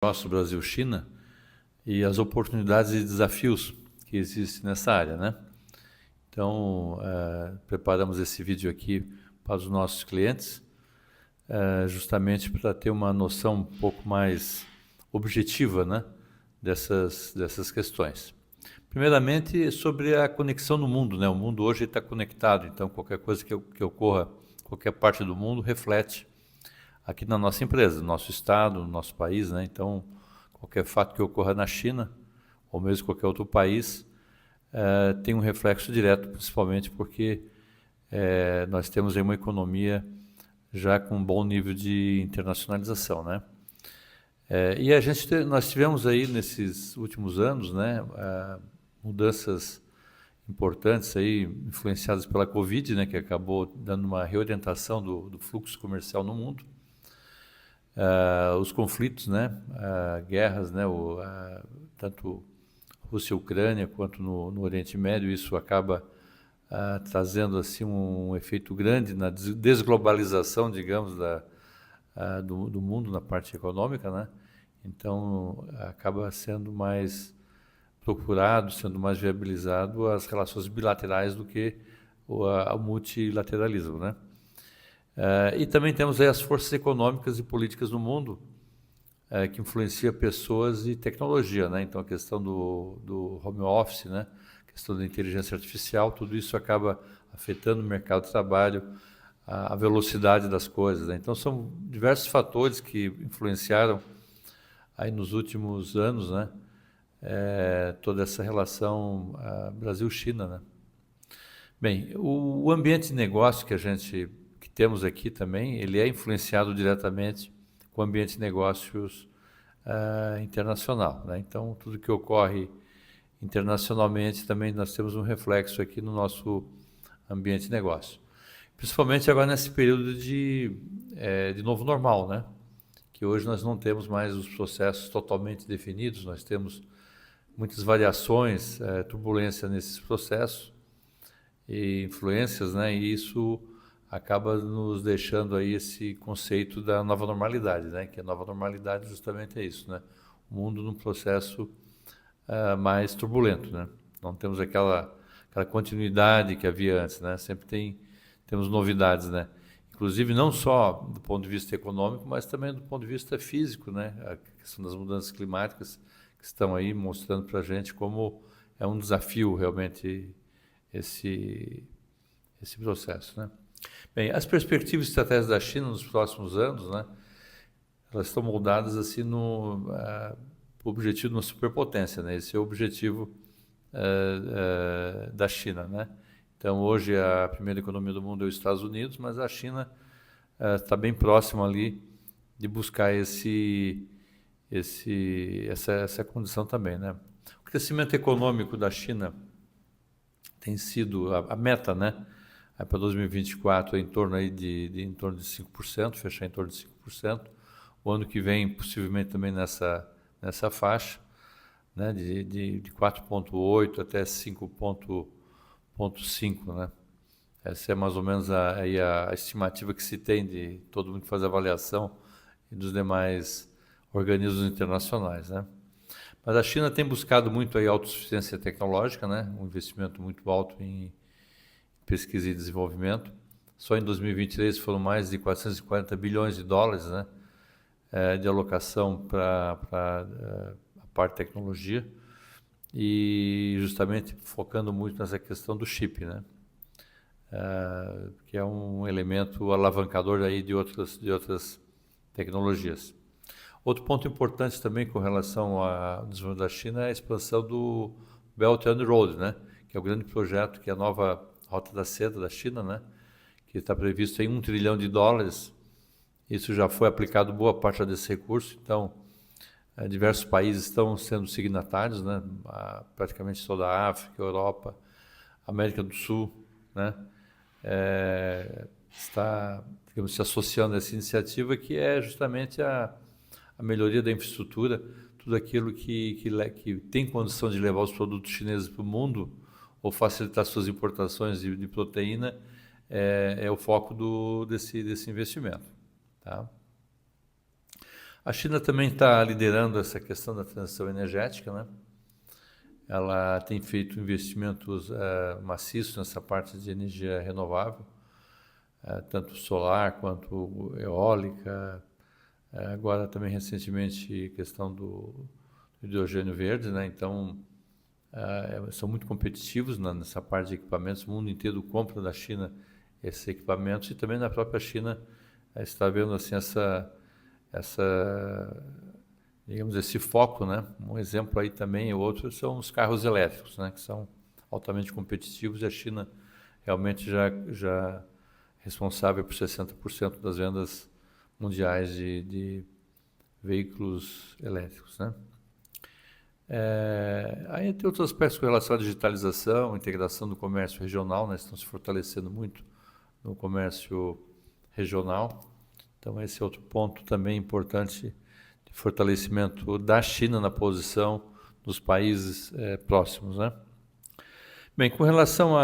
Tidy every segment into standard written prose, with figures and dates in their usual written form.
nosso Brasil-China e as oportunidades e desafios que existem nessa área, né? Então, preparamos esse vídeo aqui para os nossos clientes, justamente para ter uma noção um pouco mais objetiva, né, dessas questões. Primeiramente, sobre a conexão no mundo, né? O mundo hoje está conectado, então qualquer coisa que ocorra em qualquer parte do mundo reflete aqui na nossa empresa, no nosso estado, no nosso país, né? Então, qualquer fato que ocorra na China, ou mesmo qualquer outro país, tem um reflexo direto, principalmente porque nós temos aí uma economia já com um bom nível de internacionalização, né? E nós tivemos aí nesses últimos anos, né, mudanças importantes aí influenciadas pela Covid, né, que acabou dando uma reorientação do fluxo comercial no mundo. Os conflitos, né, guerras, né, tanto Rússia e Ucrânia quanto no Oriente Médio, isso acaba trazendo assim um efeito grande na desglobalização, digamos, do mundo na parte econômica, né? Então acaba sendo mais procurado, sendo mais viabilizado as relações bilaterais do que o multilateralismo, né? E também temos aí as forças econômicas e políticas no mundo que influencia pessoas e tecnologia, né? Então a questão do home office, né? A questão da inteligência artificial, tudo isso acaba afetando o mercado de trabalho, a velocidade das coisas, né? Então são diversos fatores que influenciaram aí nos últimos anos, né? Toda essa relação Brasil-China, né? Bem, o ambiente de negócio que temos aqui também, ele é influenciado diretamente com o ambiente de negócios internacional, né? Então, tudo que ocorre internacionalmente também nós temos um reflexo aqui no nosso ambiente de negócio. Principalmente agora nesse período de novo normal, né? Que hoje nós não temos mais os processos totalmente definidos, nós temos muitas variações, turbulência nesses processos e influências, né? E isso acaba nos deixando aí esse conceito da nova normalidade, né? Que a nova normalidade justamente é isso, né? O mundo num processo mais turbulento, né? Não temos aquela continuidade que havia antes, né? Temos novidades, né? Inclusive não só do ponto de vista econômico, mas também do ponto de vista físico, né? A questão das mudanças climáticas que estão aí mostrando para a gente como é um desafio realmente esse processo, né? Bem, as perspectivas e estratégias da China nos próximos anos, né? Elas estão moldadas assim no objetivo de uma superpotência, né? Esse é o objetivo da China, né? Então hoje a primeira economia do mundo é os Estados Unidos, mas a China está bem próxima ali de buscar essa condição também, né? O crescimento econômico da China tem sido a meta, né? Para 2024 é em torno aí em torno de 5%, fechar em torno de 5%. O ano que vem possivelmente também nessa faixa, né? De 4,8 até 5,5, né? Essa é mais ou menos a estimativa que se tem de todo mundo que faz avaliação e dos demais organismos internacionais, né? Mas a China tem buscado muito aí autossuficiência tecnológica, né? Um investimento muito alto em pesquisa e desenvolvimento. Só em 2023 foram mais de 440 bilhões de dólares, né? De alocação para a parte de tecnologia e justamente focando muito nessa questão do chip, né? Que é um elemento alavancador aí de outras tecnologias. Outro ponto importante também com relação ao desenvolvimento da China é a expansão do Belt and Road, né? Que é o grande projeto, que é a nova Rota da Seda da China, né? Que está previsto em $1 trilhão. Isso já foi aplicado boa parte desse recurso, então diversos países estão sendo signatários, né? Praticamente toda a África, Europa, América do Sul, né? Está, digamos, se associando a essa iniciativa que é justamente a melhoria da infraestrutura, tudo aquilo que tem condição de levar os produtos chineses para o mundo ou facilitar suas importações de proteína é o foco desse investimento, tá? A China também está liderando essa questão da transição energética, né? Ela tem feito investimentos maciços nessa parte de energia renovável, tanto solar quanto eólica. Agora também recentemente questão do hidrogênio verde, né? Então são muito competitivos nessa parte de equipamentos. O mundo inteiro compra da China esses equipamentos e também na própria China está vendo assim digamos, esse foco, né? Um exemplo aí também, outro são os carros elétricos, né? Que são altamente competitivos e a China realmente já responsável por 60% das vendas mundiais de veículos elétricos, né? Aí tem outros aspectos com relação à digitalização, integração do comércio regional, né? Estão se fortalecendo muito no comércio regional. Então esse é outro ponto também importante de fortalecimento da China na posição dos países próximos, né? Bem, com relação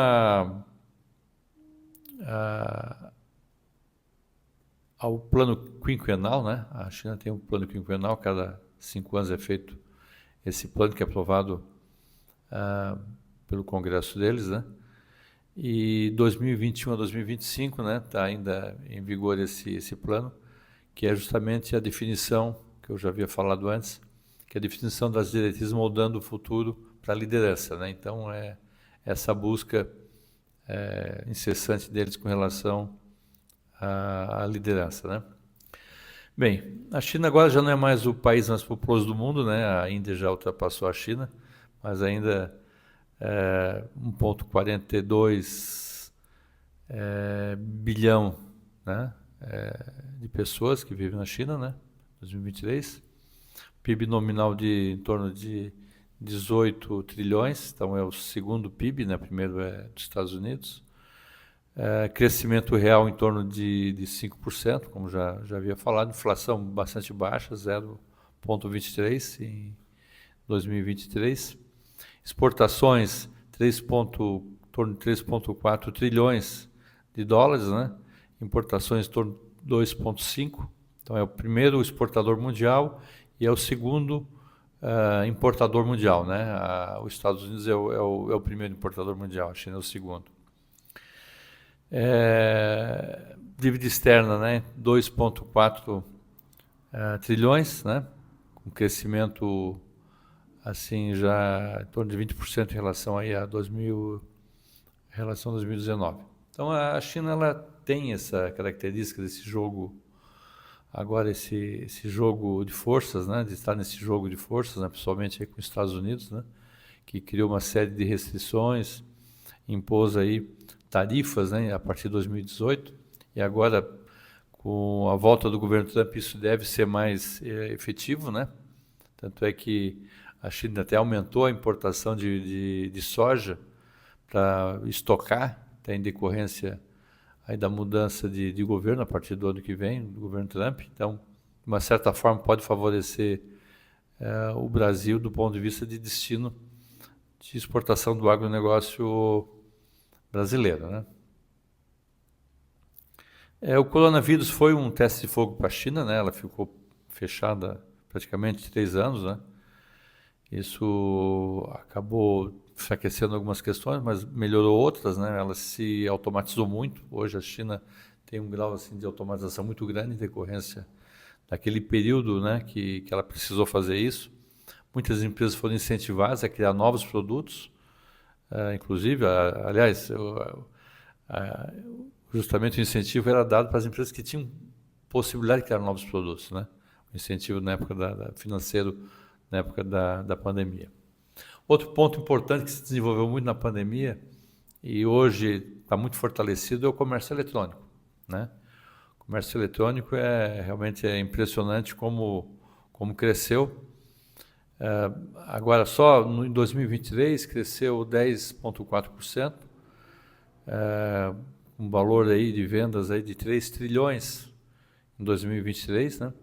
ao plano quinquenal, né? A China tem um plano quinquenal, cada 5 anos é feito esse plano que é aprovado pelo Congresso deles, né? E 2021 a 2025, né? Está ainda em vigor esse plano, que é justamente a definição, que eu já havia falado antes, que é a definição das diretrizes moldando o futuro para a liderança, né? Então, essa busca incessante deles com relação à liderança, né? Bem, a China agora já não é mais o país mais populoso do mundo, né? A Índia já ultrapassou a China, mas ainda 1,42 bilhão, né? De pessoas que vivem na China, né? 2023. PIB nominal de em torno de 18 trilhões, então é o segundo PIB, né? Primeiro é dos Estados Unidos. Crescimento real em torno de 5%, como já havia falado, inflação bastante baixa, 0,23 em 2023. Exportações, em torno de 3,4 trilhões de dólares, né? Importações em torno de 2,5. Então é o primeiro exportador mundial e é o segundo importador mundial, né? Os Estados Unidos é o primeiro importador mundial, a China é o segundo. Dívida externa, né? 2,4 trilhões, né? Com crescimento assim já em torno de 20% em relação aí a 2019. Então a China ela tem essa característica desse jogo, agora esse jogo de forças, né? De estar nesse jogo de forças, né? Principalmente aí com os Estados Unidos, né? Que criou uma série de restrições, impôs aí tarifas, né? A partir de 2018 e agora com a volta do governo Trump isso deve ser mais efetivo, né? Tanto é que a China até aumentou a importação de soja para estocar, até em decorrência aí da mudança de governo a partir do ano que vem, do governo Trump. Então, de uma certa forma, pode favorecer o Brasil do ponto de vista de destino de exportação do agronegócio brasileiro, né? O coronavírus foi um teste de fogo para a China, né? Ela ficou fechada praticamente 3 anos, né? Isso acabou enfraquecendo algumas questões, mas melhorou outras, né? Ela se automatizou muito. Hoje a China tem um grau assim, de automatização muito grande em decorrência daquele período, né, que ela precisou fazer isso. Muitas empresas foram incentivadas a criar novos produtos, inclusive, aliás, justamente o incentivo era dado para as empresas que tinham possibilidade de criar novos produtos, né? O incentivo na época financeiro, na época da pandemia. Outro ponto importante que se desenvolveu muito na pandemia e hoje está muito fortalecido é o comércio eletrônico, né? O comércio eletrônico realmente impressionante como cresceu. Agora só em 2023 cresceu 10,4%, um valor aí de vendas aí de 3 trilhões em 2023, né?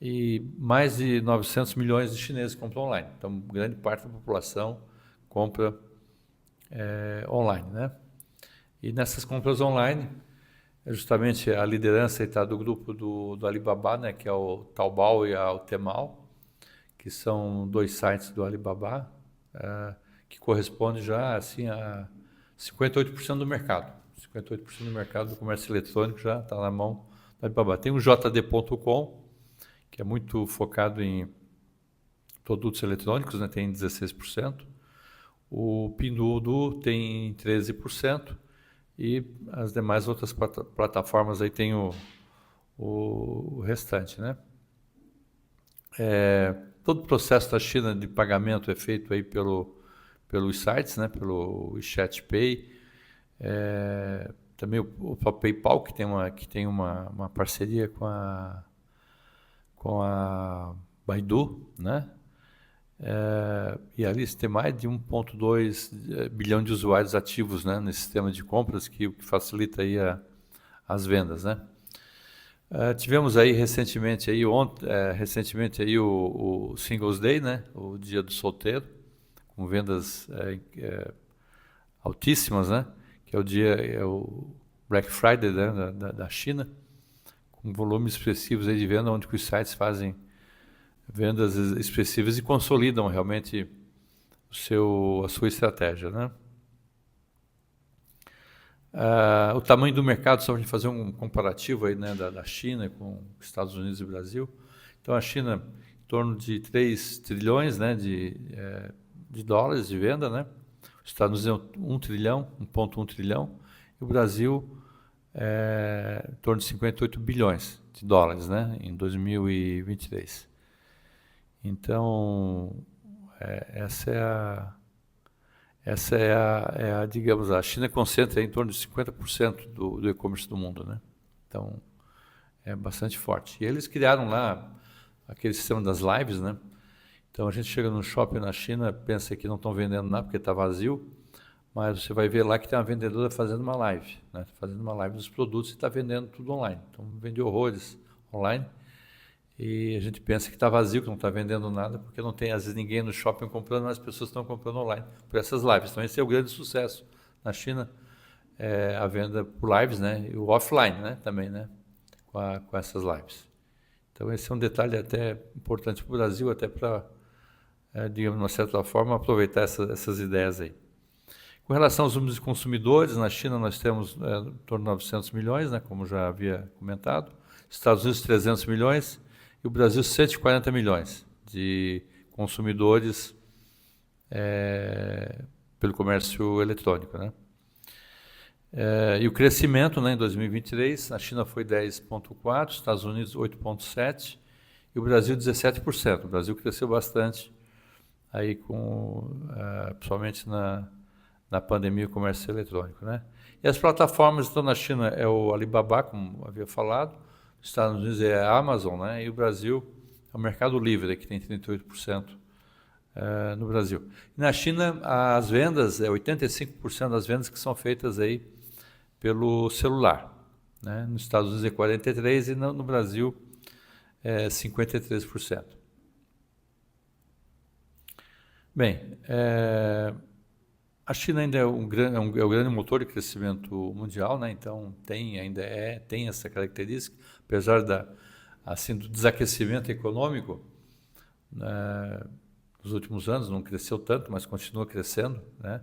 E mais de 900 milhões de chineses compram online. Então, grande parte da população compra online, né? E nessas compras online, é justamente a liderança está do grupo do Alibaba, né, que é o Taobao e o Tmall, que são 2 sites do Alibaba, que corresponde já assim, a 58% do mercado. 58% do mercado do comércio eletrônico já está na mão do Alibaba. Tem o JD.com, que é muito focado em produtos eletrônicos, né, tem 16%. O Pinduoduo tem 13%. E as demais outras plataformas aí tem o restante, né? Todo o processo da China de pagamento é feito aí pelos sites, né? Pelo WeChat Pay, também o PayPal, que tem uma parceria com a Baidu, né? E ali tem mais de 1,2 bilhão de usuários ativos, né, nesse sistema de compras que facilita aí as vendas, né? Tivemos aí recentemente aí o Singles Day, né, o Dia do Solteiro, com vendas altíssimas, né, que é o Black Friday, né, da China, com volumes expressivos aí de venda, onde os sites fazem vendas expressivas e consolidam realmente a sua estratégia, né? O tamanho do mercado, só para a gente fazer um comparativo aí, né, da China com Estados Unidos e Brasil. Então, a China, em torno de 3 trilhões, né, de dólares de venda, né? Os Estados Unidos 1 trilhão, 1,1 trilhão, e o Brasil em torno de 58 bilhões de dólares, né, em 2023. Então, digamos, a China concentra em torno de 50% do e-commerce do mundo, né? Então, é bastante forte. E eles criaram lá aquele sistema das lives, né? Então, a gente chega no shopping na China, pensa que não estão vendendo nada porque está vazio, mas você vai ver lá que tem uma vendedora fazendo uma live, né? Fazendo uma live dos produtos e está vendendo tudo online. Então, vende horrores online. E a gente pensa que está vazio, que não está vendendo nada, porque não tem, às vezes, ninguém no shopping comprando, mas as pessoas estão comprando online por essas lives. Então, esse é o grande sucesso na China, a venda por lives, né? E o offline, né? Também, né? Com essas lives. Então, esse é um detalhe até importante para o Brasil, até para, digamos, de uma certa forma, aproveitar essas ideias aí. Com relação aos números de consumidores, na China nós temos em torno de 900 milhões, né? Como já havia comentado. Estados Unidos, 300 milhões. E o Brasil, 140 milhões de consumidores pelo comércio eletrônico, né? E o crescimento, né, em 2023, a China foi 10,4%, Estados Unidos 8,7% e o Brasil 17%. O Brasil cresceu bastante, aí principalmente na pandemia do comércio eletrônico, né? E as plataformas, então, na China é o Alibaba, como havia falado, nos Estados Unidos é a Amazon, né? E o Brasil é o Mercado Livre, que tem 38% no Brasil. E na China, as vendas, 85% das vendas que são feitas aí pelo celular, né? Nos Estados Unidos é 43% e no Brasil é 53%. Bem, a China ainda é o grande motor de crescimento mundial, né? Então tem essa característica, apesar do desaquecimento econômico, nos últimos anos, não cresceu tanto, mas continua crescendo, né?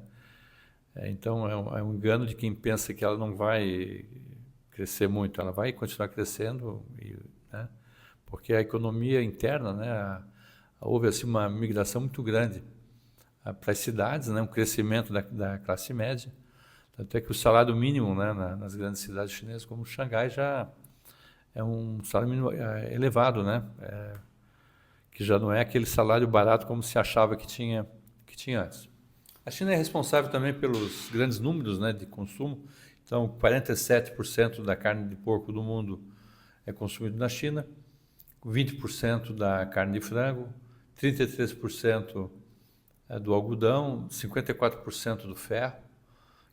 Então é um engano de quem pensa que ela não vai crescer muito, ela vai continuar crescendo, né? Porque a economia interna, né? Houve assim uma migração muito grande para as cidades, né, um crescimento da classe média, até que o salário mínimo, né, nas grandes cidades chinesas como Xangai já é um salário mínimo elevado, né, que já não é aquele salário barato como se achava que tinha antes. A China é responsável também pelos grandes números, né, de consumo. Então, 47% da carne de porco do mundo é consumido na China, 20% da carne de frango, 33% do algodão, 54% do ferro,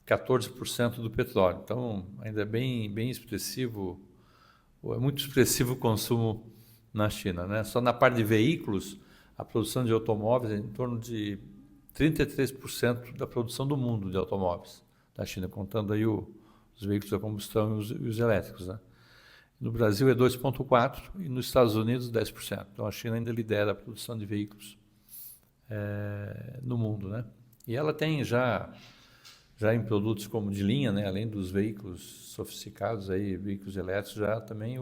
14% do petróleo. Então, ainda é bem expressivo, é muito expressivo o consumo na China, né? Só na parte de veículos, a produção de automóveis é em torno de 33% da produção do mundo de automóveis da China, contando aí os os veículos a combustão e os elétricos, né? No Brasil é 2,4% e nos Estados Unidos 10%. Então a China ainda lidera a produção de veículos no mundo, né? E ela tem já em produtos como de linha, né, além dos veículos sofisticados, aí, veículos elétricos, já também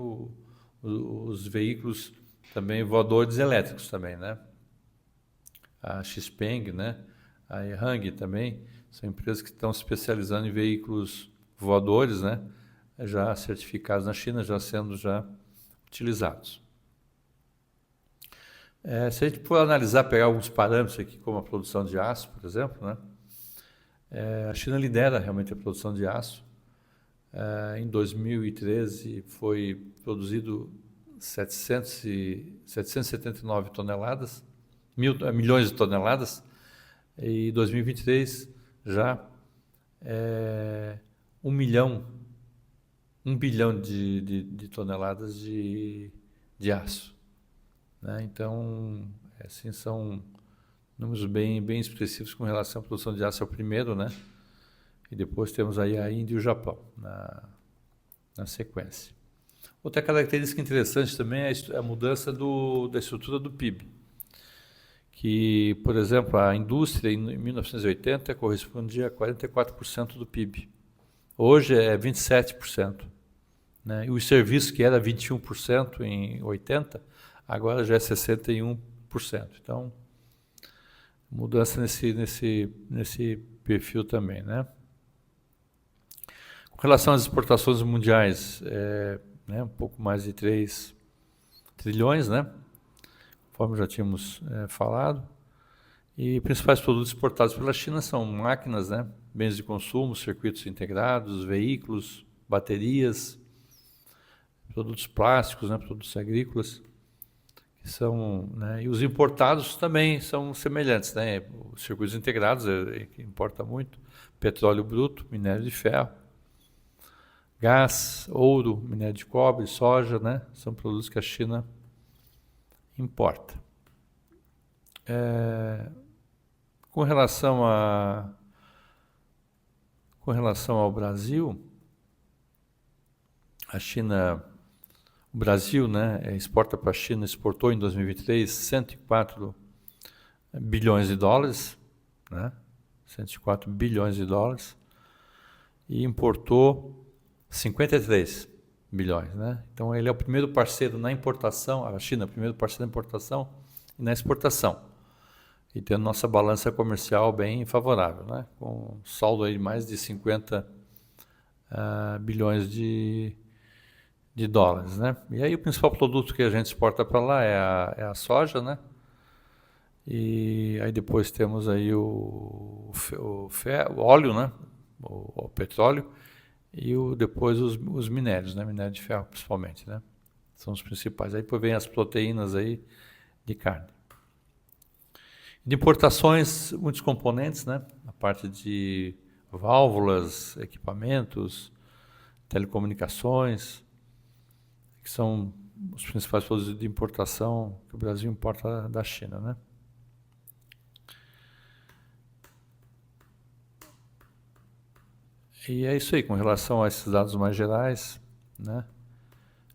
os veículos também voadores elétricos também, né? A Xpeng, né? A Ehang também, são empresas que estão se especializando em veículos voadores, né? Já certificados na China, já sendo utilizados. Se a gente for analisar, pegar alguns parâmetros aqui, como a produção de aço, por exemplo, né? A China lidera realmente a produção de aço. Em 2013 foi produzido 779 toneladas, milhões de toneladas, e em 2023 já 1 bilhão de toneladas de aço, né? Então, assim, são números bem expressivos com relação à produção de aço, é o primeiro, né? E depois temos aí a Índia e o Japão na sequência. Outra característica interessante também é a mudança da estrutura do PIB. Que, por exemplo, a indústria em 1980 correspondia a 44% do PIB. Hoje é 27%. Né? E os serviços, que era 21% em 80, agora já é 61%. Então, mudança nesse perfil também, né? Com relação às exportações mundiais, né, um pouco mais de 3 trilhões, né? Conforme já tínhamos falado. E principais produtos exportados pela China são máquinas, né, bens de consumo, circuitos integrados, veículos, baterias, produtos plásticos, né, produtos agrícolas, que são, né, e os importados também são semelhantes, né, os circuitos integrados que importa muito, petróleo bruto, minério de ferro, gás, ouro, minério de cobre, soja, né, são produtos que a China importa. Com relação ao Brasil, o Brasil, né, exporta para a China, exportou em 2023 104 bilhões de dólares, né, 104 bilhões de dólares, e importou 53 bilhões, né? Então ele é o primeiro parceiro na importação, a China é o primeiro parceiro na importação e na exportação. E tendo nossa balança comercial bem favorável, né? Com saldo aí de mais de 50 bilhões de dólares, né? E aí o principal produto que a gente exporta para lá é a soja, né? E aí depois temos aí o óleo, né? O petróleo e depois os minérios, né? Minério de ferro principalmente, né? São os principais. Aí depois vem as proteínas aí de carne. De importações, muitos componentes, né? A parte de válvulas, equipamentos, telecomunicações, que são os principais produtos de importação que o Brasil importa da China, né? E é isso aí, com relação a esses dados mais gerais, né?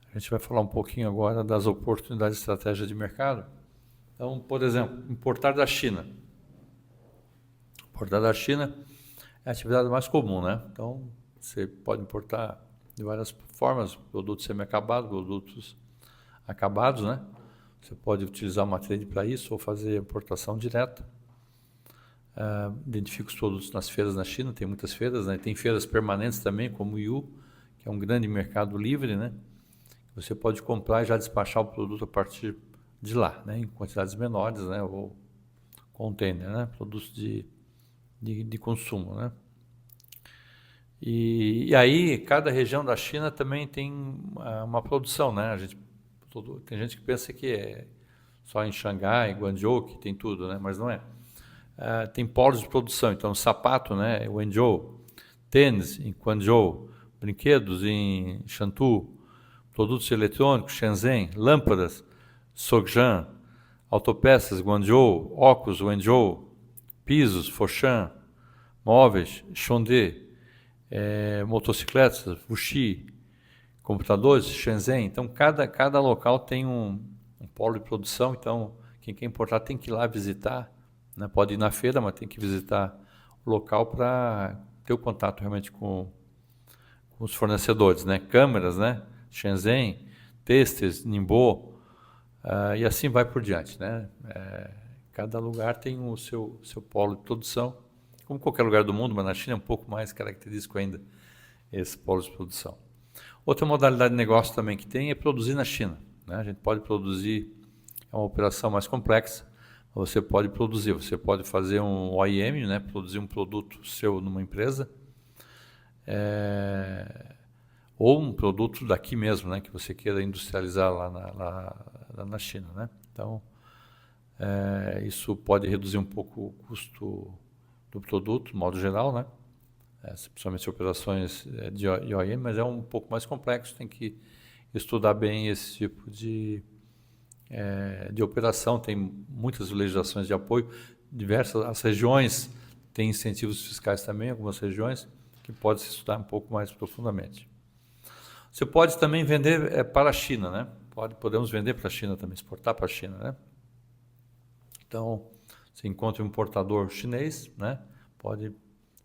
A gente vai falar um pouquinho agora das oportunidades de estratégia de mercado. Então, por exemplo, importar da China. Importar da China é a atividade mais comum, né? Então, você pode importar de várias formas, produtos semi-acabados, produtos acabados, né? Você pode utilizar uma trade para isso ou fazer importação direta. Identifica os produtos nas feiras na China, tem muitas feiras, né? Tem feiras permanentes também, como o Yiwu, que é um grande mercado livre, né? Você pode comprar e já despachar o produto a partir de lá, né? Em quantidades menores, né? Ou container, né? Produtos de consumo, né? E aí, cada região da China também tem uma produção, né? Tem gente que pensa que é só em Xangai, Guangzhou, que tem tudo, né? Mas não é. Tem polos de produção, então sapato, né? Wenzhou, tênis em Guangzhou, brinquedos em Shantou, produtos eletrônicos, Shenzhen, lâmpadas, Sogjan, autopeças, Guangzhou, óculos, Wenzhou, pisos, Foshan, móveis, Chondé, motocicletas, Wuxi, computadores, Shenzhen. Então, cada local tem um polo de produção, então quem quer importar tem que ir lá visitar, né? Pode ir na feira, mas tem que visitar o local para ter o contato realmente com os fornecedores, né? Câmeras, né? Shenzhen, têxteis, Ningbo, e assim vai por diante, né? Cada lugar tem o seu polo de produção, como qualquer lugar do mundo, mas na China é um pouco mais característico ainda esse polo de produção. Outra modalidade de negócio também que tem é produzir na China, né? A gente pode produzir, é uma operação mais complexa, você pode produzir, você pode fazer um OEM, né? Produzir um produto seu numa empresa, ou um produto daqui mesmo, né? Que você queira industrializar lá na China, né? Então, isso pode reduzir um pouco o custo do produto, de modo geral, né? Principalmente operações de OEM, mas é um pouco mais complexo, tem que estudar bem esse tipo de operação, tem muitas legislações de apoio, as regiões têm incentivos fiscais também, algumas regiões, que pode se estudar um pouco mais profundamente. Você pode também vender para a China, né? Podemos vender para a China também, exportar para a China, né? Então, você encontra um importador chinês, né? Pode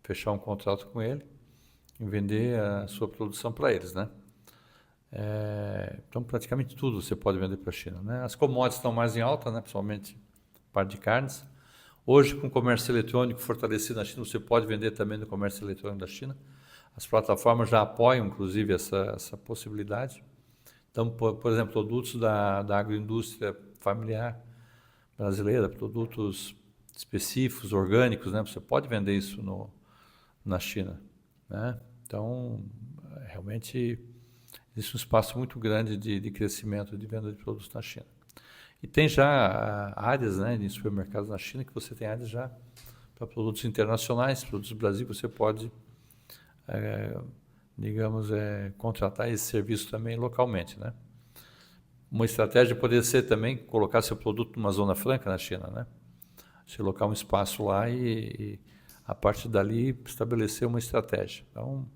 fechar um contrato com ele e vender a sua produção para eles, né? Então, praticamente tudo você pode vender para a China, né? As commodities estão mais em alta, né? Principalmente a parte de carnes. Hoje, com o comércio eletrônico fortalecido na China, você pode vender também no comércio eletrônico da China. As plataformas já apoiam, inclusive, essa possibilidade. Então, por exemplo, produtos da agroindústria familiar brasileira, produtos específicos, orgânicos, né? Você pode vender isso na China, né? Então, realmente, existe um espaço muito grande de crescimento de venda de produtos na China. E tem já áreas, né, de supermercados na China que você tem áreas já para produtos internacionais, produtos do Brasil, você pode, digamos, contratar esse serviço também localmente, né? Uma estratégia poderia ser também colocar seu produto numa zona franca na China, né? Você colocar um espaço lá e a partir dali estabelecer uma estratégia. Então,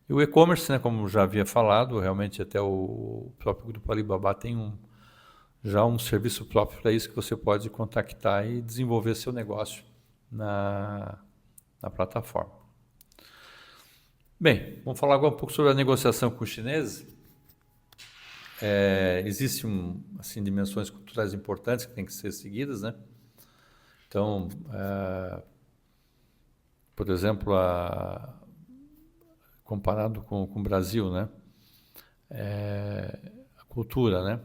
e o e-commerce, né, como já havia falado, realmente até o próprio Grupo Alibaba tem já um serviço próprio para isso que você pode contactar e desenvolver seu negócio na plataforma. Bem, vamos falar agora um pouco sobre a negociação com os chineses. Existem assim, dimensões culturais importantes que têm que ser seguidas, né? Então, por exemplo, comparado com o Brasil, né? A cultura, né?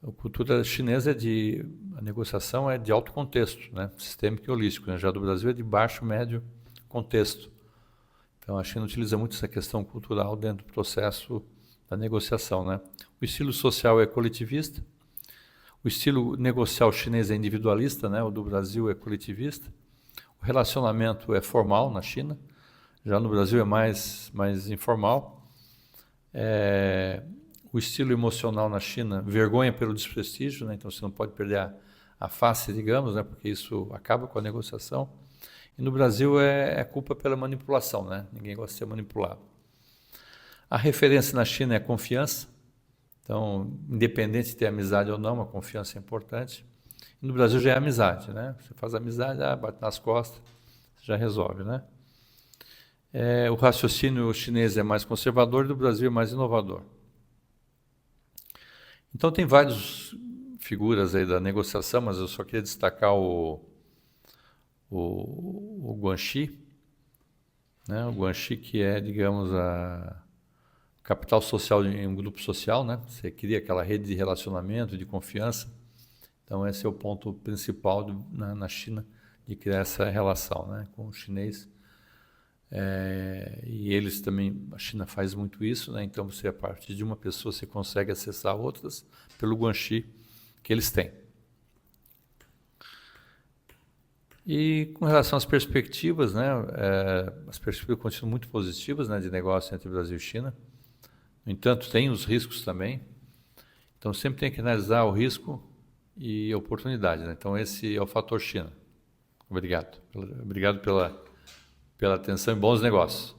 A cultura chinesa a negociação é de alto contexto, né? Sistêmico e holístico, né? Já do Brasil é de baixo, médio contexto. Então a China utiliza muito essa questão cultural dentro do processo da negociação, né? O estilo social é coletivista, o estilo negocial chinês é individualista, né? O do Brasil é coletivista. O relacionamento é formal na China, já no Brasil é mais informal. O estilo emocional na China, vergonha pelo desprestígio, né? Então você não pode perder a face, digamos, né? Porque isso acaba com a negociação. E no Brasil é culpa pela manipulação, né? Ninguém gosta de ser manipulado. A referência na China é a confiança. Então, independente de ter amizade ou não, a confiança é importante. E no Brasil já é amizade, né? Você faz amizade, bate nas costas, já resolve, né? O raciocínio chinês é mais conservador e do Brasil é mais inovador. Então tem várias figuras aí da negociação, mas eu só queria destacar o Guanxi, né? O Guanxi que é, digamos, a capital social em um grupo social, né? Você cria aquela rede de relacionamento, de confiança. Então esse é o ponto principal na China de criar essa relação, né, com o chinês. E eles também, a China faz muito isso, né? Então você, a partir de uma pessoa, você consegue acessar outras pelo Guanxi que eles têm. E com relação às perspectivas, né, as perspectivas continuam muito positivas, né, de negócio entre Brasil e China. No entanto, tem os riscos também. Então sempre tem que analisar o risco e a oportunidade, né? Então esse é o fator China. Obrigado. Obrigado pela atenção e bons negócios.